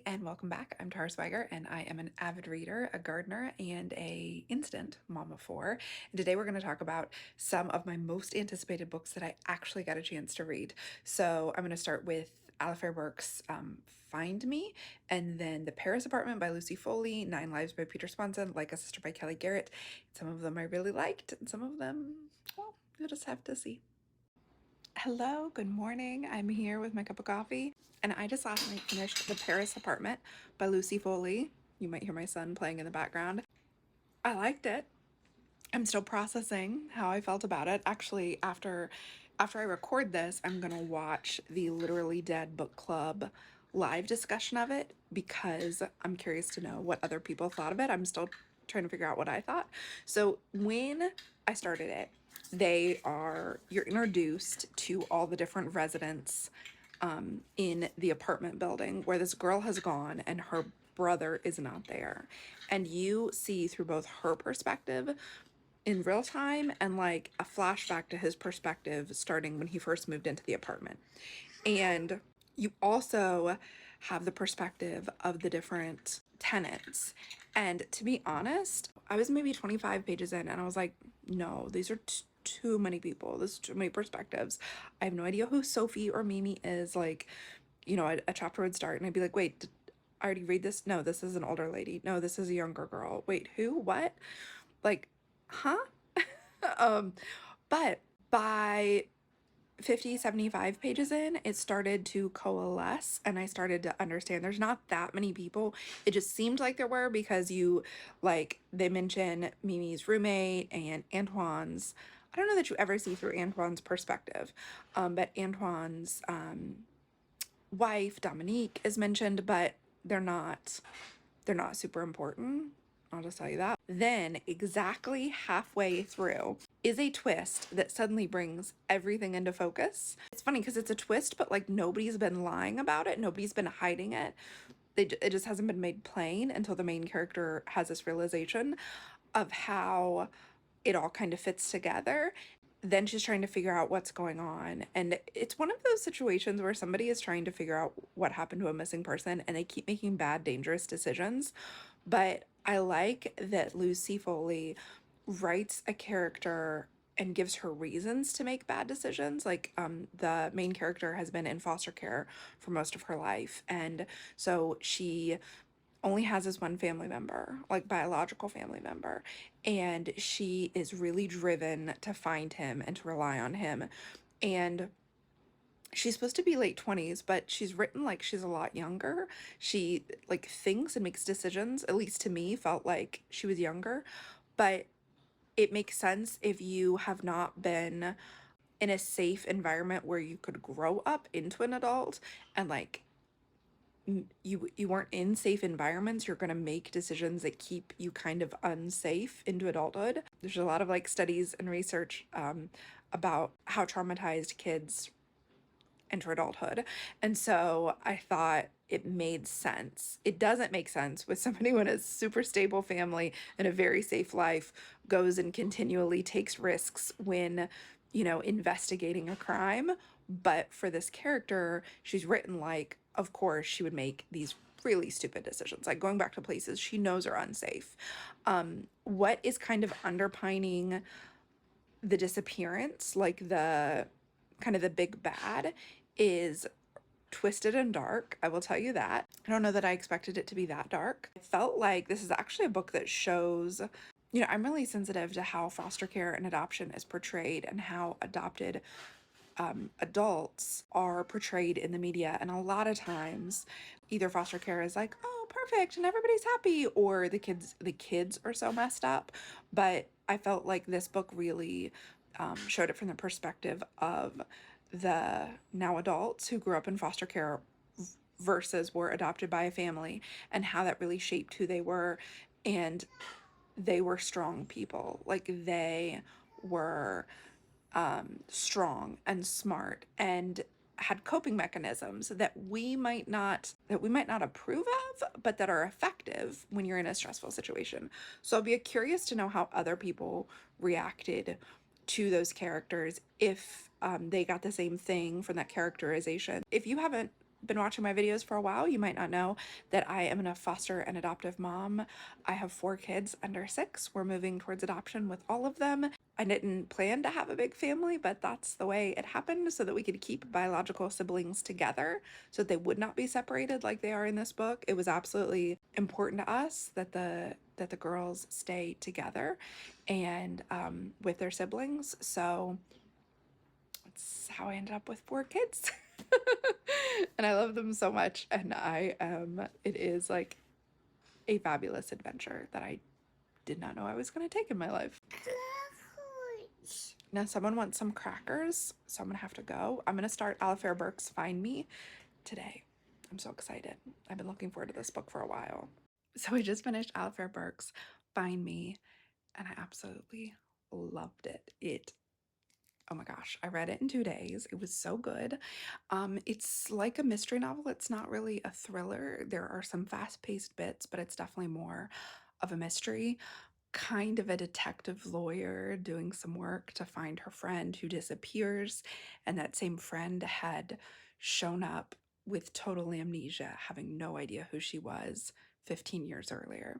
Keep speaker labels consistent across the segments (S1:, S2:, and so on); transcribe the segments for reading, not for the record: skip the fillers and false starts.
S1: and welcome back. I'm Tara Swiger and I am an avid reader, a gardener, and a instant mom of four. And today we're going to talk about some of my most anticipated books that I actually got a chance to read. So I'm going to start with Alistair Burke's Find Me, and then The Paris Apartment by Lucy Foley, 9 Lives by Peter Swanson, Like a Sister by Kelly Garrett. Some of them I really liked, and some of them, well, you'll just have to see. Hello, good morning. I'm here with my cup of coffee, and I just last night finished The Paris Apartment by Lucy Foley. You might hear my son playing in the background. I liked it. I'm still processing how I felt about it. Actually, after I record this, I'm gonna watch the Literally Dead Book Club live discussion of it because I'm curious to know what other people thought of it. I'm still trying to figure out what I thought. So when I started it, you're introduced to all the different residents in the apartment building where this girl has gone and her brother is not there. And you see through both her perspective in real time and like a flashback to his perspective starting when he first moved into the apartment. And you also have the perspective of the different tenants. And to be honest, I was maybe 25 pages in and I was like, no, these are too many people. There's too many perspectives. I have no idea who Sophie or Mimi is. Like, a chapter would start and I'd be like, wait, did I already read this? No, this is an older lady. No, this is a younger girl. Wait, who? What? Like, huh? But by 50, 75 pages in, it started to coalesce and I started to understand there's not that many people. It just seemed like there were because they mention Mimi's roommate and Antoine's. I don't know that you ever see through Antoine's perspective, but Antoine's wife, Dominique, is mentioned, but they're not super important. I'll just tell you that. Then, exactly halfway through, is a twist that suddenly brings everything into focus. It's funny because it's a twist, but like nobody's been lying about it, nobody's been hiding it. It just hasn't been made plain until the main character has this realization of how it all kind of fits together. Then she's trying to figure out what's going on. And it's one of those situations where somebody is trying to figure out what happened to a missing person and they keep making bad, dangerous decisions. But I like that Lucy Foley writes a character and gives her reasons to make bad decisions. Like, the main character has been in foster care for most of her life. And so she only has this one family member, like biological family member, and she is really driven to find him and to rely on him. And she's supposed to be late 20s, but she's written like she's a lot younger. She like thinks and makes decisions, at least to me, felt like she was younger. But it makes sense if you have not been in a safe environment where you could grow up into an adult and like you weren't in safe environments, you're going to make decisions that keep you kind of unsafe into adulthood. There's a lot of like studies and research about how traumatized kids enter adulthood. And so I thought it made sense. It doesn't make sense with somebody who in a super stable family and a very safe life goes and continually takes risks when, investigating a crime. But for this character, she's written like, of course, she would make these really stupid decisions, like going back to places she knows are unsafe. What is kind of underpining the disappearance, like the kind of the big bad, is twisted and dark. I will tell you that. I don't know that I expected it to be that dark. I felt like this is actually a book that shows, I'm really sensitive to how foster care and adoption is portrayed and how adopted adults are portrayed in the media. And a lot of times either foster care is like, oh, perfect, and everybody's happy, or the kids are so messed up. But I felt like this book really showed it from the perspective of the now adults who grew up in foster care versus were adopted by a family, and how that really shaped who they were. And they were strong people. Like, they were strong and smart and had coping mechanisms that we might not approve of, but that are effective when you're in a stressful situation. So I'll be curious to know how other people reacted to those characters, if they got the same thing from that characterization. If you haven't been watching my videos for a while, you might not know that I am a foster and adoptive mom. I have 4 kids under 6. We're moving towards adoption with all of them. I didn't plan to have a big family, but that's the way it happened so that we could keep biological siblings together so that they would not be separated like they are in this book. It was absolutely important to us that the girls stay together and with their siblings. So that's how I ended up with 4 kids. And I love them so much. And it is like a fabulous adventure that I did not know I was going to take in my life. Now, someone wants some crackers, so I'm going to have to go. I'm going to start Alafair Burke's Find Me today. I'm so excited. I've been looking forward to this book for a while. So I just finished Alafair Burke's Find Me, and I absolutely loved it. Oh my gosh, I read it in 2 days. It was so good. It's like a mystery novel. It's not really a thriller. There are some fast-paced bits, but it's definitely more of a mystery. Kind of a detective lawyer doing some work to find her friend who disappears, and that same friend had shown up with total amnesia, having no idea who she was 15 years earlier.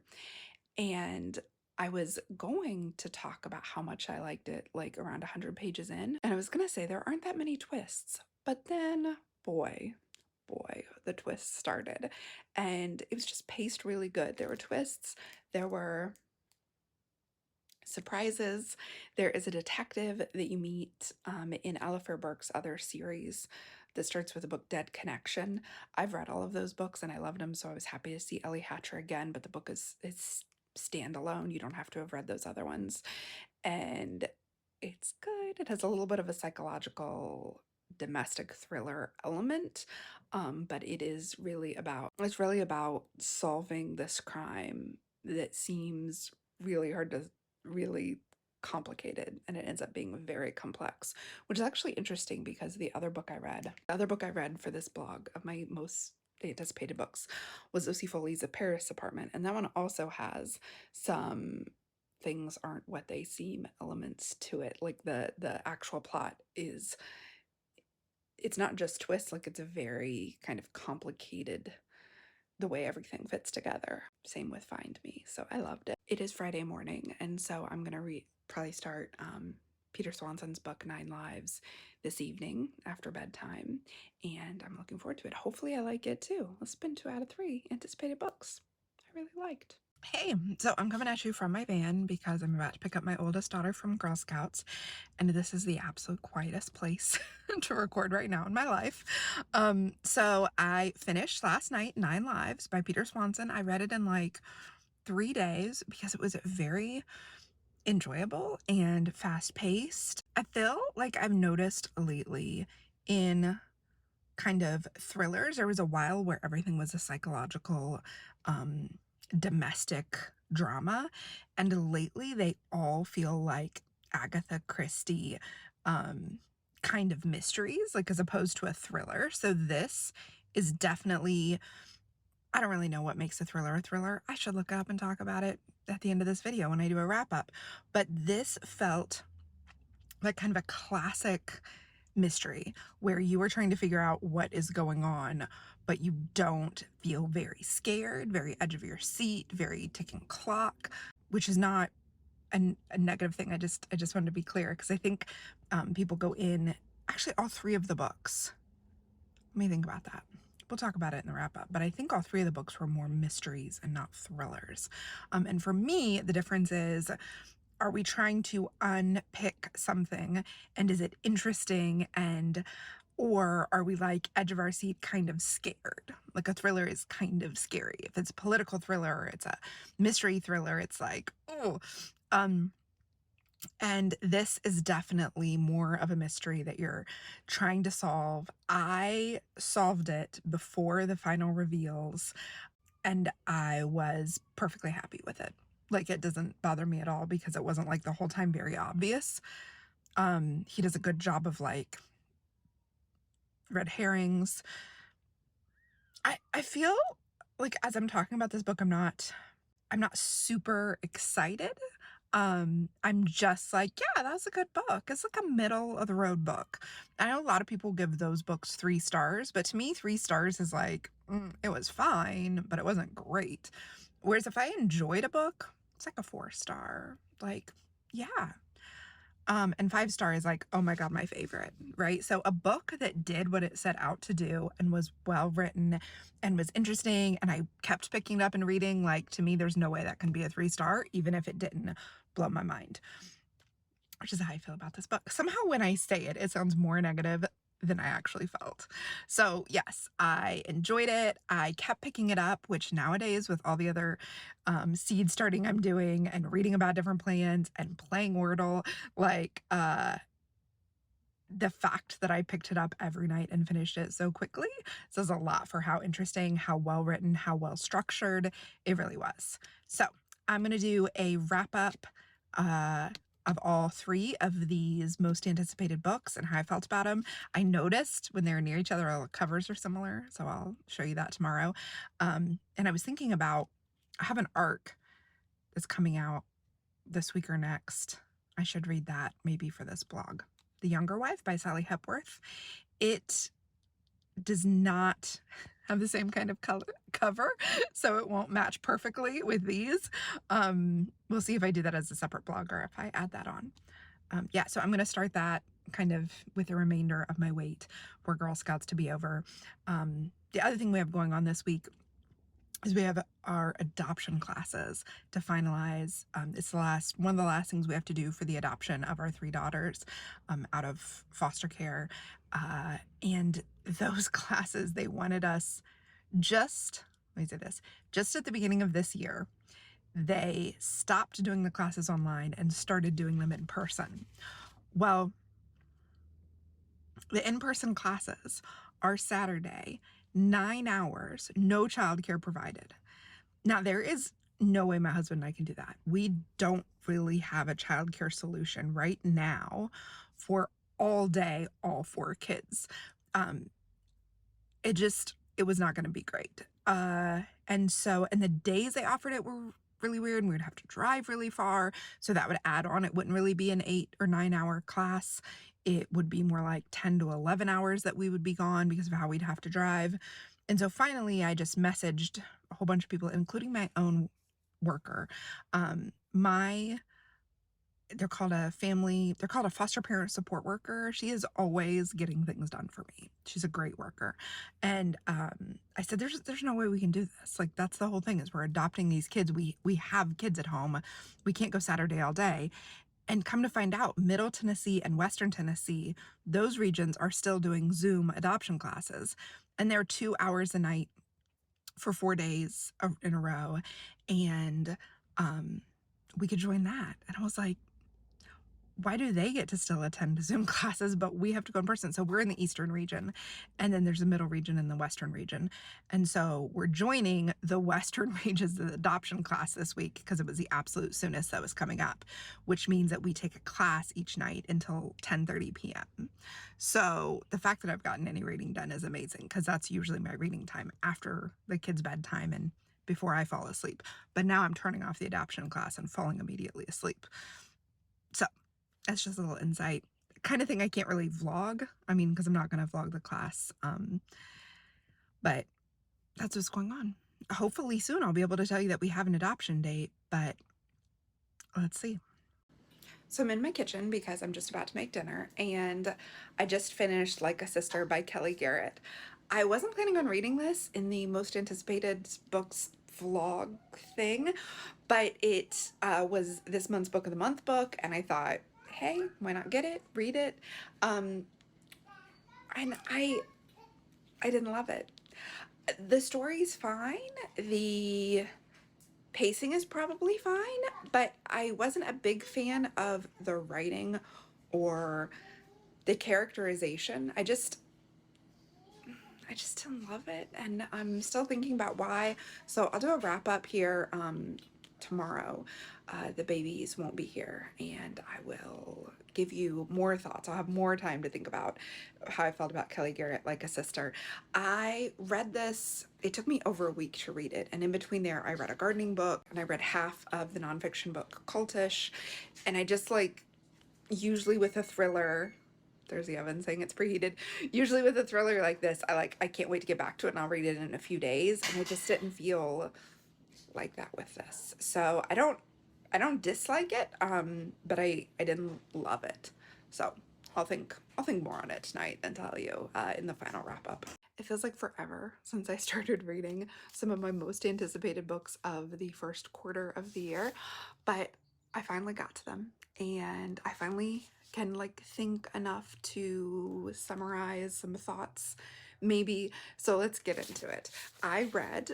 S1: And I was going to talk about how much I liked it, like around 100 pages in, and I was gonna say there aren't that many twists, but then boy, the twists started, and it was just paced really good. There were twists, there were surprises. There is a detective that you meet in Alafair Burke's other series that starts with the book Dead Connection. I've read all of those books and I loved them, so I was happy to see Ellie Hatcher again, but the book is standalone. You don't have to have read those other ones. And it's good. It has a little bit of a psychological domestic thriller element, but it's really about solving this crime that seems really hard to really complicated, and it ends up being very complex, which is actually interesting because the other book I read for this blog of my most anticipated books was O.C. Foley's A Paris Apartment, and that one also has some things aren't what they seem elements to it. Like the actual plot is, it's not just twists, like it's a very kind of complicated the way everything fits together. Same with Find Me. So I loved it. It is Friday morning, and so I'm gonna probably start Peter Swanson's book 9 Lives this evening after bedtime, and I'm looking forward to it. Hopefully I like it too. It's been 2 out of 3 anticipated books I really liked. Hey, so I'm coming at you from my van because I'm about to pick up my oldest daughter from Girl Scouts, and this is the absolute quietest place to record right now in my life. So I finished last night 9 Lives by Peter Swanson. I read it in like 3 days because it was very enjoyable and fast-paced. I feel like I've noticed lately in kind of thrillers, there was a while where everything was a psychological domestic drama, and lately they all feel like Agatha Christie kind of mysteries, like as opposed to a thriller. So this is definitely, I don't really know what makes a thriller a thriller. I should look it up and talk about it at the end of this video when I do a wrap up. But this felt like kind of a classic mystery where you are trying to figure out what is going on, but you don't feel very scared, very edge of your seat, very ticking clock, which is not a negative thing. I just wanted to be clear because I think people go in, actually all 3 of the books. Let me think about that. We'll talk about it in the wrap up, but I think all 3 of the books were more mysteries and not thrillers. And for me, the difference is, are we trying to unpick something, and is it interesting, or are we like edge of our seat kind of scared? Like a thriller is kind of scary. If it's a political thriller, it's a mystery thriller, it's like, oh. And this is definitely more of a mystery that you're trying to solve. I solved it before the final reveals, and I was perfectly happy with it. Like, it doesn't bother me at all because it wasn't like the whole time very obvious. He does a good job of like red herrings. I feel like as I'm talking about this book, I'm not super excited. I'm just like, yeah, that's a good book. It's like a middle of the road book. I know a lot of people give those books 3 stars, but to me, 3 stars is like, it was fine, but it wasn't great. Whereas if I enjoyed a book, it's like a 4 star. Like, yeah. And 5 star is like, oh my God, my favorite, right? So a book that did what it set out to do and was well written and was interesting, and I kept picking it up and reading, like, to me, there's no way that can be a 3 star, even if it didn't blow my mind, which is how I feel about this book. Somehow when I say it, it sounds more negative than I actually felt. So yes, I enjoyed it. I kept picking it up, which nowadays with all the other seed starting I'm doing and reading about different plants and playing Wordle, like the fact that I picked it up every night and finished it so quickly says a lot for how interesting, how well written, how well structured it really was. So I'm going to do a wrap up of all 3 of these most anticipated books and how I felt about them. I noticed when they're near each other, all the covers are similar, so I'll show you that tomorrow. And I was thinking about, I have an arc that's coming out this week or next. I should read that maybe for this blog. The Younger Wife by Sally Hepworth. It does not have the same kind of cover, so it won't match perfectly with these. We'll see if I do that as a separate blog or if I add that on. Yeah, so I'm going to start that kind of with the remainder of my wait for Girl Scouts to be over. The other thing we have going on this week is we have our adoption classes to finalize. It's one of the last things we have to do for the adoption of our 3 daughters out of foster care. And those classes, they wanted us just at the beginning of this year, they stopped doing the classes online and started doing them in person. Well, the in-person classes are Saturday, 9 hours, no childcare provided. Now, there is no way my husband and I can do that. We don't really have a childcare solution right now for all day, all 4 kids. It was not going to be great. And the days they offered it were really weird, and we would have to drive really far. So that would add on. It wouldn't really be an 8 or 9 hour class. It would be more like 10 to 11 hours that we would be gone because of how we'd have to drive. And so finally, I just messaged a whole bunch of people, including my own worker. They're called a foster parent support worker. She is always getting things done for me. She's a great worker. And I said, there's no way we can do this. Like, that's the whole thing, is we're adopting these kids. We have kids at home. We can't go Saturday all day. And come to find out, Middle Tennessee and Western Tennessee, those regions are still doing Zoom adoption classes. And they're 2 hours a night for 4 days in a row. And we could join that. And I was like, why do they get to still attend Zoom classes, but we have to go in person? So we're in the Eastern region, and then there's a middle region and the Western region. And so we're joining the Western region's adoption class this week because it was the absolute soonest that was coming up, which means that we take a class each night until 10:30 p.m. So the fact that I've gotten any reading done is amazing, because that's usually my reading time after the kids' bedtime and before I fall asleep. But now I'm turning off the adoption class and falling immediately asleep. So that's just a little insight. Kind of thing I can't really vlog. I mean, because I'm not going to vlog the class. But that's what's going on. Hopefully soon I'll be able to tell you that we have an adoption date, but let's see. So I'm in my kitchen because I'm just about to make dinner, and I just finished Like a Sister by Kelly Garrett. I wasn't planning on reading this in the most anticipated books vlog thing, but it was this month's book of the month book, and I thought, hey, why not get it, read it? And I didn't love it. The story's fine. The pacing is probably fine, but I wasn't a big fan of the writing or the characterization. I just didn't love it, and I'm still thinking about why. So I'll do a wrap up here tomorrow the babies won't be here, and I will give you more thoughts. I'll have more time to think about how I felt about Kelly Garrett, like a sister. I read this, it took me over a week to read it, and in between there I read a gardening book and I read half of the nonfiction book Cultish, and I just like, usually with a thriller, there's the oven saying it's preheated. Usually with a thriller like this, I can't wait to get back to it and I'll read it in a few days, and I just didn't feel like that with this. So I don't dislike it, but I didn't love it. So I'll think more on it tonight and tell you in the final wrap up. It feels like forever since I started reading some of my most anticipated books of the first quarter of the year, but I finally got to them, and I finally can like think enough to summarize some thoughts maybe. So let's get into it. I read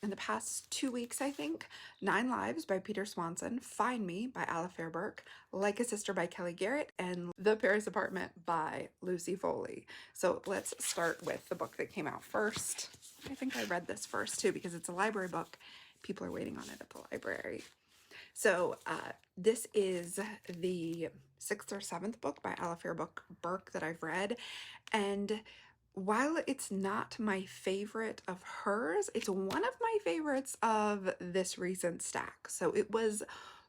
S1: in the past 2 weeks, I think, 9 Lives by Peter Swanson, Find Me by Ala Fairburke, Like a Sister by Kelly Garrett, and The Paris Apartment by Lucy Foley. So let's start with the book that came out first. I think I read this first too because it's a library book. People are waiting on it at the library. So this is the 6th or 7th book by Ala Fairburke that I've read, and while it's not my favorite of hers, it's one of my favorites of this recent stack. So it was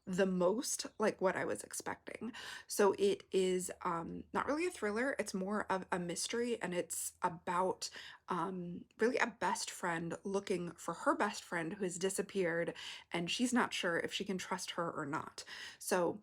S1: the most like what I was expecting. So it is not really a thriller, it's more of a mystery, and it's about really a best friend looking for her best friend who has disappeared, and she's not sure if she can trust her or not. So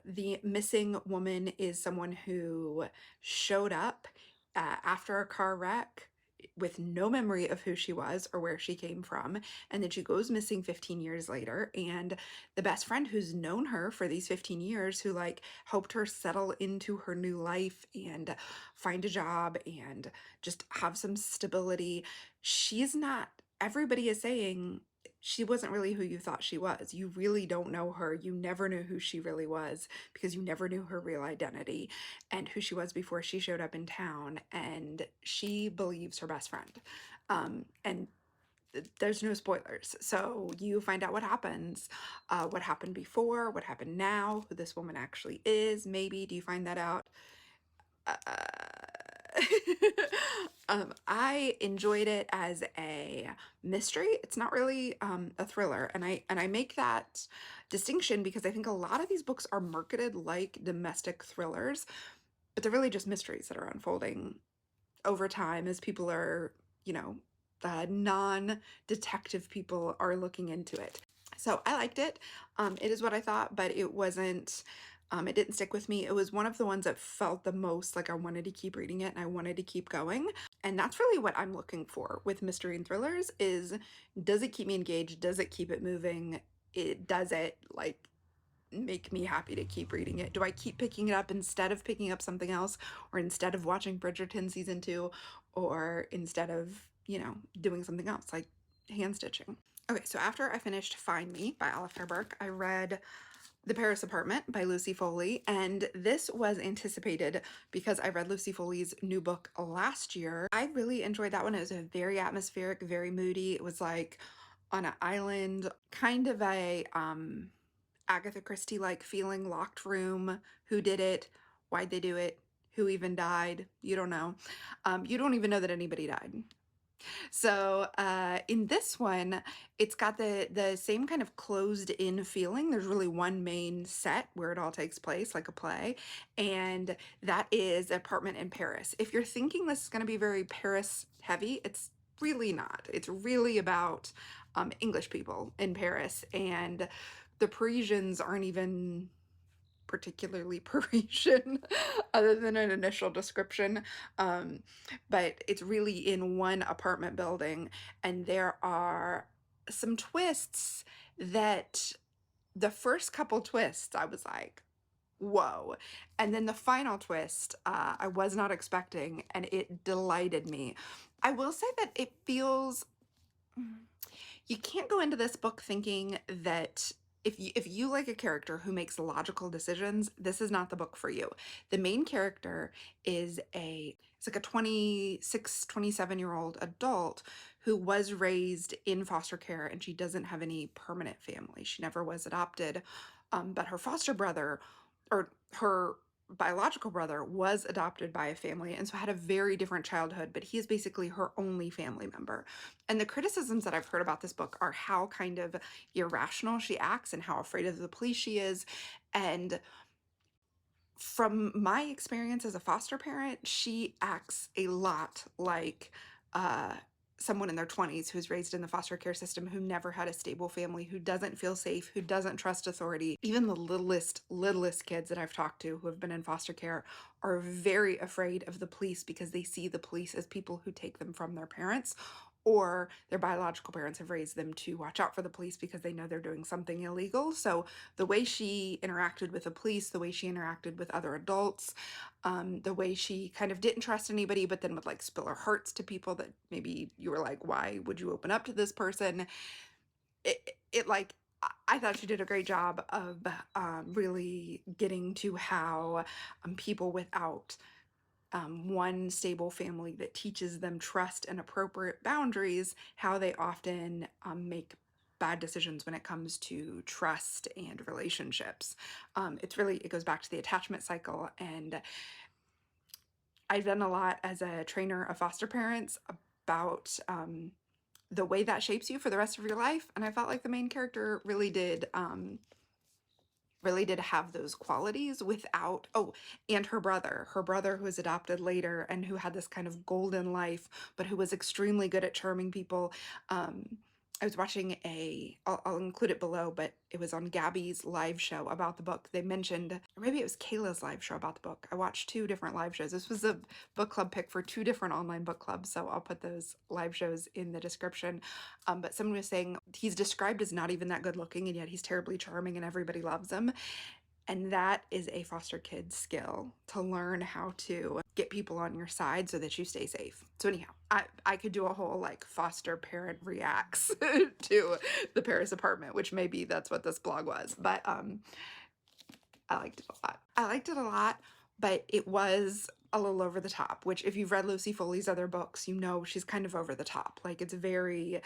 S1: the missing woman is someone who showed up after a car wreck with no memory of who she was or where she came from, and then she goes missing 15 years later, and the best friend who's known her for these 15 years, who like helped her settle into her new life and find a job and just have some stability, she's not, everybody is saying she wasn't really who you thought she was. You really don't know her. You never knew who she really was because you never knew her real identity and who she was before she showed up in town. And she believes her best friend. And there's no spoilers. So you find out what happens, what happened before, what happened now, who this woman actually is. Maybe, do you find that out? I enjoyed it as a mystery. It's not really a thriller, and I make that distinction because I think a lot of these books are marketed like domestic thrillers, but they're really just mysteries that are unfolding over time as people are, you know, non-detective people are looking into it. So I liked it. It is what I thought, but it wasn't, it didn't stick with me. It was one of the ones that felt the most like I wanted to keep reading it and I wanted to keep going. And that's really what I'm looking for with mystery and thrillers is, does it keep me engaged? Does it keep it moving? Does it like make me happy to keep reading it? Do I keep picking it up instead of picking up something else, or instead of watching Bridgerton season 2, or instead of, you know, doing something else like hand stitching? Okay, so after I finished Find Me by Ala Fairburke, I read The Paris Apartment by Lucy Foley, and this was anticipated because I read Lucy Foley's new book last year. I really enjoyed that one. It was a very atmospheric, very moody. It was like on an island, kind of a Agatha Christie-like feeling, locked room, who did it, why'd they do it, who even died, you don't know. You don't even know that anybody died. So in this one, it's got the same kind of closed in feeling. There's really one main set where it all takes place, like a play, and that is Apartment in Paris. If you're thinking this is going to be very Paris heavy, it's really not. It's really about English people in Paris, and the Parisians aren't even particularly Parisian other than an initial description, but it's really in one apartment building, and there are some twists that the first couple twists I was like, whoa, and then the final twist I was not expecting, and it delighted me. I will say that it feels, you can't go into this book thinking that if you like a character who makes logical decisions, this is not the book for you. The main character is it's like a 26, 27-year-old adult who was raised in foster care, and she doesn't have any permanent family. She never was adopted, but her foster brother, or her biological brother, was adopted by a family and so had a very different childhood, but he is basically her only family member. And the criticisms that I've heard about this book are how kind of irrational she acts and how afraid of the police she is. And from my experience as a foster parent, she acts a lot like someone in their 20s who's raised in the foster care system, who never had a stable family, who doesn't feel safe, who doesn't trust authority. Even the littlest kids that I've talked to who have been in foster care are very afraid of the police because they see the police as people who take them from their parents, or their biological parents have raised them to watch out for the police because they know they're doing something illegal. So the way she interacted with the police, the way she interacted with other adults, the way she kind of didn't trust anybody, but then would like spill her hearts to people that maybe you were like, why would you open up to this person? It like, I thought she did a great job of really getting to how people without one stable family that teaches them trust and appropriate boundaries, how they often make bad decisions when it comes to trust and relationships. It goes back to the attachment cycle. And I've done a lot as a trainer of foster parents about the way that shapes you for the rest of your life. And I felt like the main character really did have those qualities without, oh, and her brother who was adopted later and who had this kind of golden life, but who was extremely good at charming people. I was watching I'll include it below, but it was on Gabby's live show about the book. They mentioned, or maybe it was Kayla's live show about the book. I watched two different live shows. This was a book club pick for two different online book clubs, so I'll put those live shows in the description. But someone was saying he's described as not even that good looking, and yet he's terribly charming and everybody loves him. And that is a foster kid skill, to learn how to get people on your side so that you stay safe. So anyhow, I could do a whole like foster parent reacts to the Paris apartment, which maybe that's what this blog was. But I liked it a lot. I liked it a lot, but it was a little over the top, which if you've read Lucy Foley's other books, you know she's kind of over the top. Like, it's very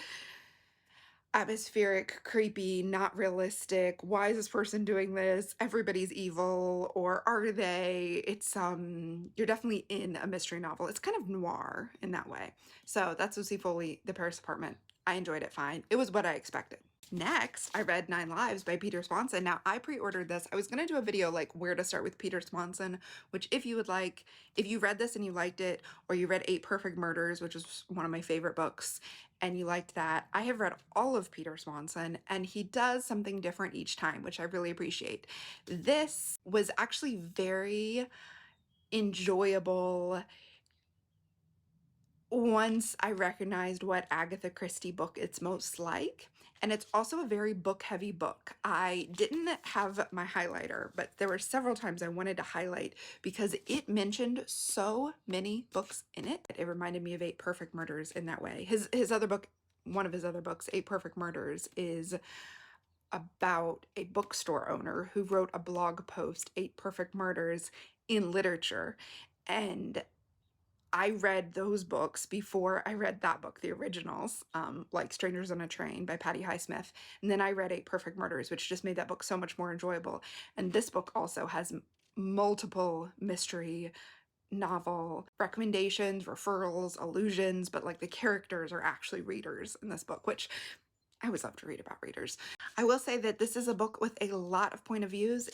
S1: atmospheric, creepy, not realistic. Why is this person doing this? Everybody's evil, or are they? It's you're definitely in a mystery novel. It's kind of noir in that way. So that's Lucy Foley, The Paris Apartment. I enjoyed it fine. It was what I expected. Next, I read 9 Lives by Peter Swanson. Now, I pre-ordered this. I was going to do a video like where to start with Peter Swanson, which if you would like, if you read this and you liked it, or you read 8 Perfect Murders, which is one of my favorite books, and you liked that, I have read all of Peter Swanson, and he does something different each time, which I really appreciate. This was actually very enjoyable once I recognized what Agatha Christie book it's most like. And it's also a very book-heavy book. I didn't have my highlighter, but there were several times I wanted to highlight because it mentioned so many books in it. It reminded me of 8 Perfect Murders in that way. His other book, one of his other books, 8 Perfect Murders, is about a bookstore owner who wrote a blog post, 8 Perfect Murders in Literature. And I read those books before I read that book, the originals, like Strangers on a Train by Patty Highsmith. And then I read 8 Perfect Murders, which just made that book so much more enjoyable. And this book also has multiple mystery novel recommendations, referrals, allusions, but like the characters are actually readers in this book, which I always love to read about readers. I will say that this is a book with a lot of point of views.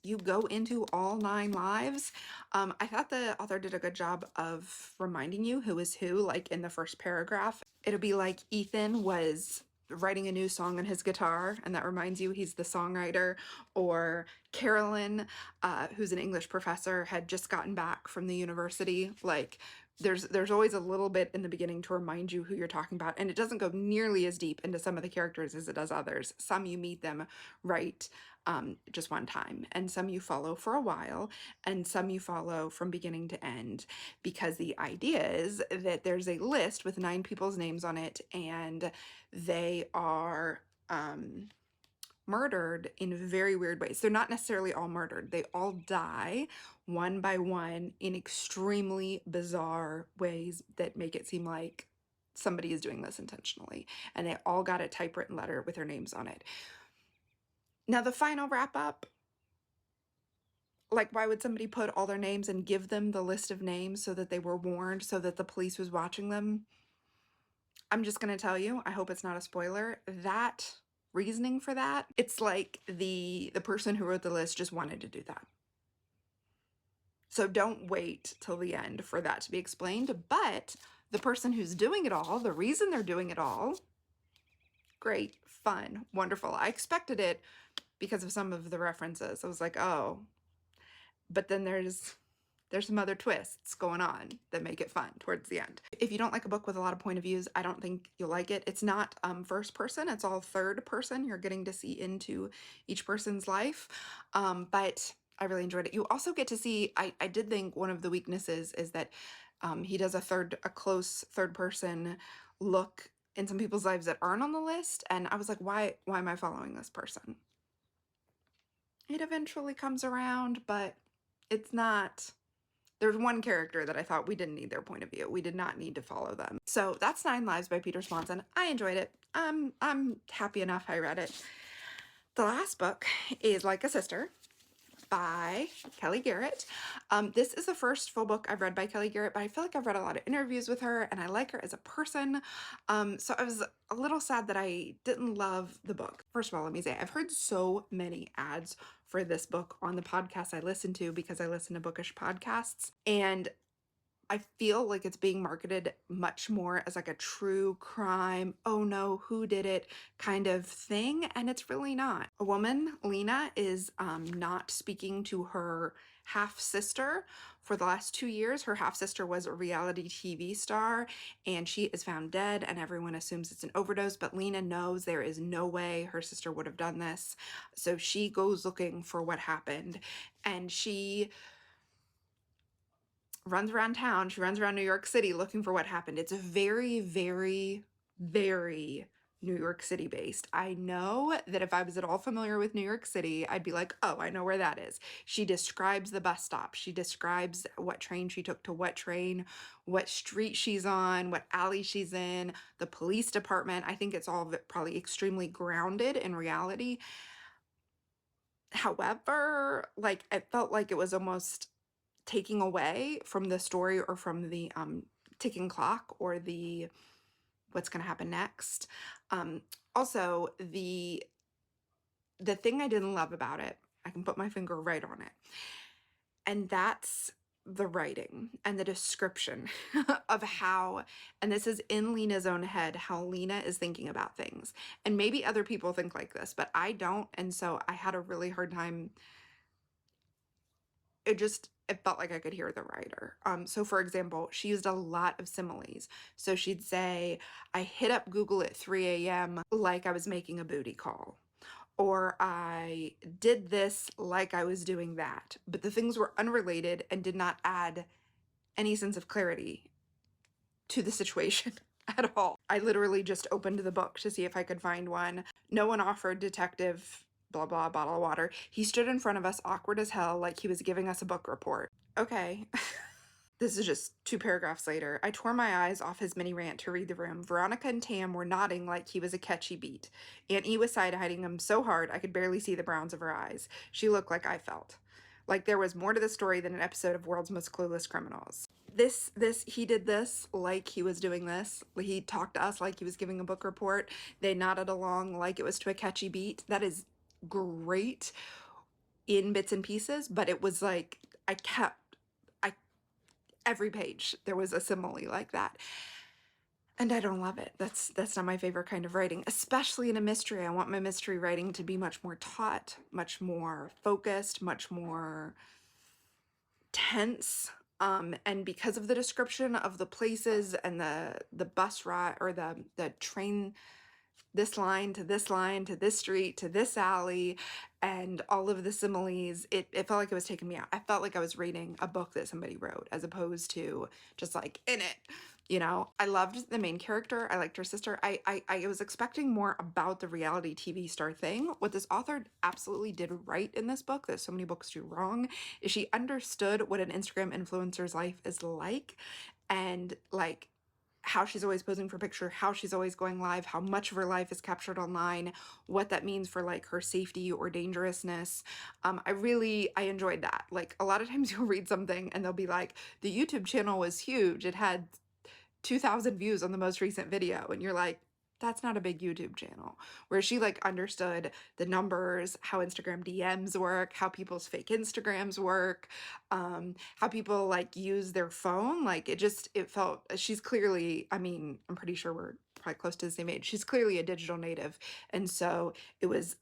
S1: You go into all 9 lives. I thought the author did a good job of reminding you who is who, like in the first paragraph. It'll be like Ethan was writing a new song on his guitar, and that reminds you he's the songwriter, or Carolyn, who's an English professor, had just gotten back from the university. Like, there's always a little bit in the beginning to remind you who you're talking about, and it doesn't go nearly as deep into some of the characters as it does others. Some you meet them right just one time, and some you follow for a while, and some you follow from beginning to end, because the idea is that there's a list with 9 people's names on it, and they are murdered in very weird ways. They're not necessarily all murdered. They all die one by one in extremely bizarre ways that make it seem like somebody is doing this intentionally. And they all got a typewritten letter with their names on it. Now, the final wrap up, like, why would somebody put all their names and give them the list of names so that they were warned, so that the police was watching them? I'm just going to tell you, I hope it's not a spoiler, that reasoning for that, it's like the person who wrote the list just wanted to do that. So don't wait till the end for that to be explained. But the person who's doing it all, the reason they're doing it all, great, fun, wonderful. I expected it because of some of the references. I was like, oh, but then there's some other twists going on that make it fun towards the end. If you don't like a book with a lot of point of views, I don't think you'll like it. It's not first person, it's all third person. You're getting to see into each person's life, but I really enjoyed it. You also get to see, I did think one of the weaknesses is that he does a close third person look in some people's lives that aren't on the list, and I was like, why am I following this person? It eventually comes around, but it's not. There's one character that I thought we didn't need their point of view. We did not need to follow them. So that's 9 Lives by Peter Swanson. I enjoyed it. I'm happy enough I read it. The last book is Like a Sister by Kelly Garrett. This is the first full book I've read by Kelly Garrett, but I feel like I've read a lot of interviews with her and I like her as a person. So I was a little sad that I didn't love the book. First of all, let me say, I've heard so many ads for this book on the podcast I listen to because I listen to bookish podcasts, and I feel like it's being marketed much more as like a true crime, oh no, who did it kind of thing, and it's really not. A woman, Lena, is not speaking to her half-sister for the last 2 years. Her half-sister was a reality TV star, and she is found dead, and everyone assumes it's an overdose, but Lena knows there is no way her sister would have done this, so she goes looking for what happened, and she runs around town. She runs around New York City looking for what happened. It's a very, very, very New York City based. I know that if I was at all familiar with New York City, I'd be like, oh, I know where that is. She describes the bus stop. She describes what train she took to what train, what street she's on, what alley she's in, the police department. I think it's all probably extremely grounded in reality. However, like, it felt like it was almost taking away from the story or from the ticking clock or the what's going to happen next. Also, the thing I didn't love about it, I can put my finger right on it, and that's the writing and the description of how, and this is in Lena's own head, how Lena is thinking about things. And maybe other people think like this, but I don't, and so I had a really hard time. It felt like I could hear the writer. So for example, she used a lot of similes. So she'd say, I hit up Google at 3 a.m. like I was making a booty call. Or I did this like I was doing that. But the things were unrelated and did not add any sense of clarity to the situation at all. I literally just opened the book to see if I could find one. No one offered detective blah blah bottle of water. He stood in front of us awkward as hell like he was giving us a book report. Okay. This is just 2 paragraphs later. I tore my eyes off his mini rant to read the room. Veronica and Tam were nodding like he was a catchy beat. Aunt E was side-eyeing him so hard I could barely see the browns of her eyes. She looked like I felt. Like there was more to the story than an episode of World's Most Clueless Criminals. He did this like he was doing this. He talked to us like he was giving a book report. They nodded along like it was to a catchy beat. That is great in bits and pieces, but it was like every page there was a simile like that, and I don't love it. That's not my favorite kind of writing, especially in a mystery. I want my mystery writing to be much more taut, much more focused, much more tense, and because of the description of the places and the bus ride or the train, this line to this line to this street to this alley, and all of the similes, it felt like it was taking me out. I felt like I was reading a book that somebody wrote as opposed to just like in it, you know. I loved the main character. I liked her sister. I was expecting more about the reality TV star thing. What this author absolutely did right in this book that so many books do wrong is she understood what an Instagram influencer's life is like, and like how she's always posing for picture, how she's always going live, how much of her life is captured online, what that means for like her safety or dangerousness. I enjoyed that. Like a lot of times you'll read something and they'll be like, the YouTube channel was huge. It had 2,000 views on the most recent video. And you're like, that's not a big YouTube channel. Where she like understood the numbers, how Instagram DMs work, how people's fake Instagrams work, how people like use their phone. Like it felt, she's clearly, I mean, I'm pretty sure we're probably close to the same age. She's clearly a digital native. And so it was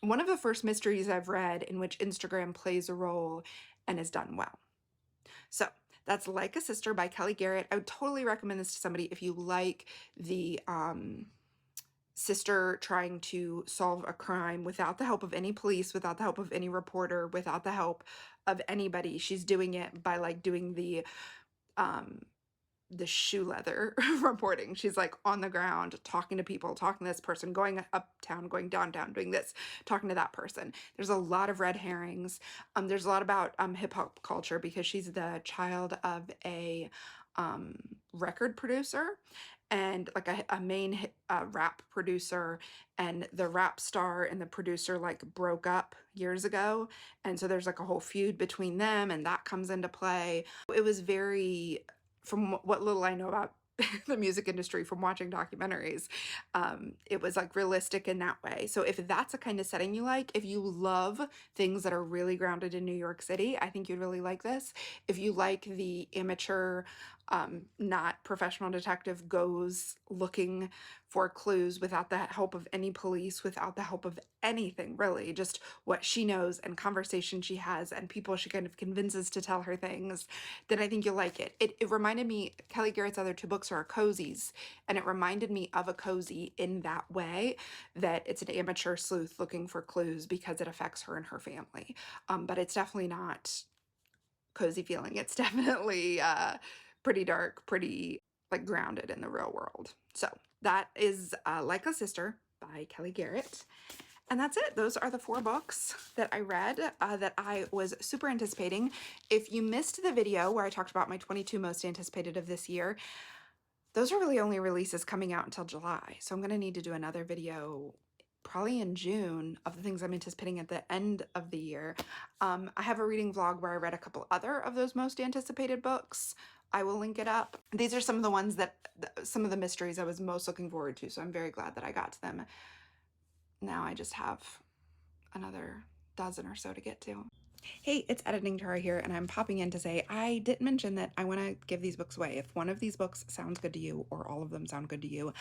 S1: one of the first mysteries I've read in which Instagram plays a role and is done well. So that's Like a Sister by Kelly Garrett. I would totally recommend this to somebody if you like the sister trying to solve a crime without the help of any police, without the help of any reporter, without the help of anybody. She's doing it by like doing the shoe leather reporting. She's like on the ground talking to people, talking to this person, going uptown, going downtown, doing this, talking to that person. There's a lot of red herrings. There's a lot about hip hop culture because she's the child of a record producer and like a main rap producer, and the rap star and the producer like broke up years ago, and so there's like a whole feud between them, and that comes into play. It was very, from what little I know about the music industry from watching documentaries, it was like realistic in that way. So if that's a kind of setting you like, if you love things that are really grounded in New York City, I think you'd really like this. If you like the amateur, not professional detective goes looking for clues without the help of any police, without the help of anything really, just what she knows and conversation she has and people she kind of convinces to tell her things, then I think you'll like it. It reminded me, Kelly Garrett's other two books are cozies, and it reminded me of a cozy in that way, that it's an amateur sleuth looking for clues because it affects her and her family. But it's definitely not cozy feeling. It's definitely pretty dark, pretty like grounded in the real world. So that is Like a Sister by Kelly Garrett. And that's it. Those are the 4 books that I read that I was super anticipating. If you missed the video where I talked about my 22 most anticipated of this year, those are really only releases coming out until July. So I'm going to need to do another video probably in June of the things I'm anticipating at the end of the year. I have a reading vlog where I read a couple other of those most anticipated books. I will link it up. These are some of the ones that, some of the mysteries I was most looking forward to. So I'm very glad that I got to them. Now I just have another dozen or so to get to. Hey, it's Editing Tara here, and I'm popping in to say I didn't mention that I want to give these books away. If one of these books sounds good to you, or all of them sound good to you,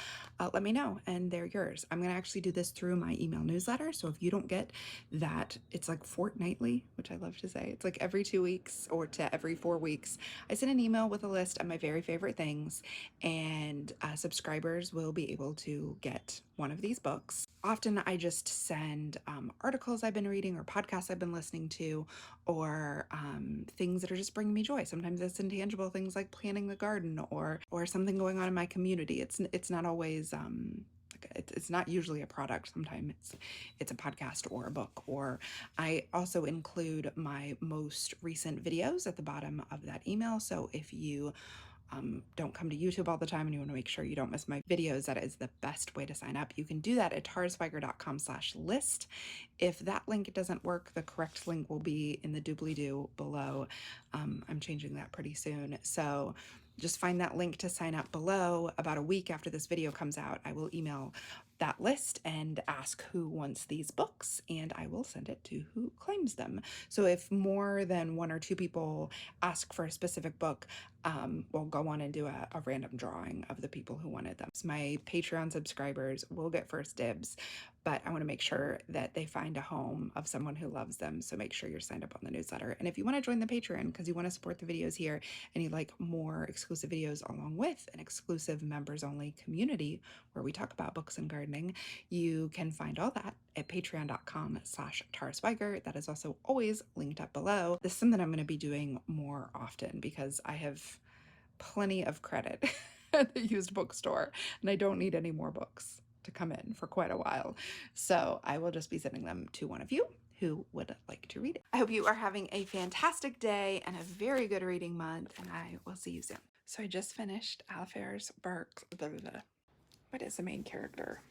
S1: let me know, and they're yours. I'm going to actually do this through my email newsletter, so if you don't get that, it's like fortnightly, which I love to say. It's like every 2 weeks or to every 4 weeks. I send an email with a list of my very favorite things, and subscribers will be able to get one of these books. Often I just send articles I've been reading or podcasts I've been listening to, or things that are just bringing me joy. Sometimes it's intangible things like planting the garden or something going on in my community. It's not always it's not usually a product. Sometimes it's a podcast or a book. Or I also include my most recent videos at the bottom of that email. So if you don't come to YouTube all the time and you want to make sure you don't miss my videos, that is the best way to sign up. You can do that at tarazweiger.com/list. If that link doesn't work, the correct link will be in the doobly-doo below. I'm changing that pretty soon. So just find that link to sign up below. About a week after this video comes out, I will email that list and ask who wants these books, and I will send it to who claims them. So if more than 1 or 2 people ask for a specific book, we'll go on and do a random drawing of the people who wanted them. So my Patreon subscribers will get first dibs, but I want to make sure that they find a home of someone who loves them. So make sure you're signed up on the newsletter. And if you want to join the Patreon because you want to support the videos here and you like more exclusive videos along with an exclusive members only community where we talk about books and gardening, you can find all that at patreon.com/tarazweiger. That is also always linked up below. This is something I'm going to be doing more often because I have plenty of credit at the used bookstore and I don't need any more books to come in for quite a while. So I will just be sending them to one of you who would like to read it. I hope you are having a fantastic day and a very good reading month, and I will see you soon. So I just finished Alifair's Burke. What is the main character?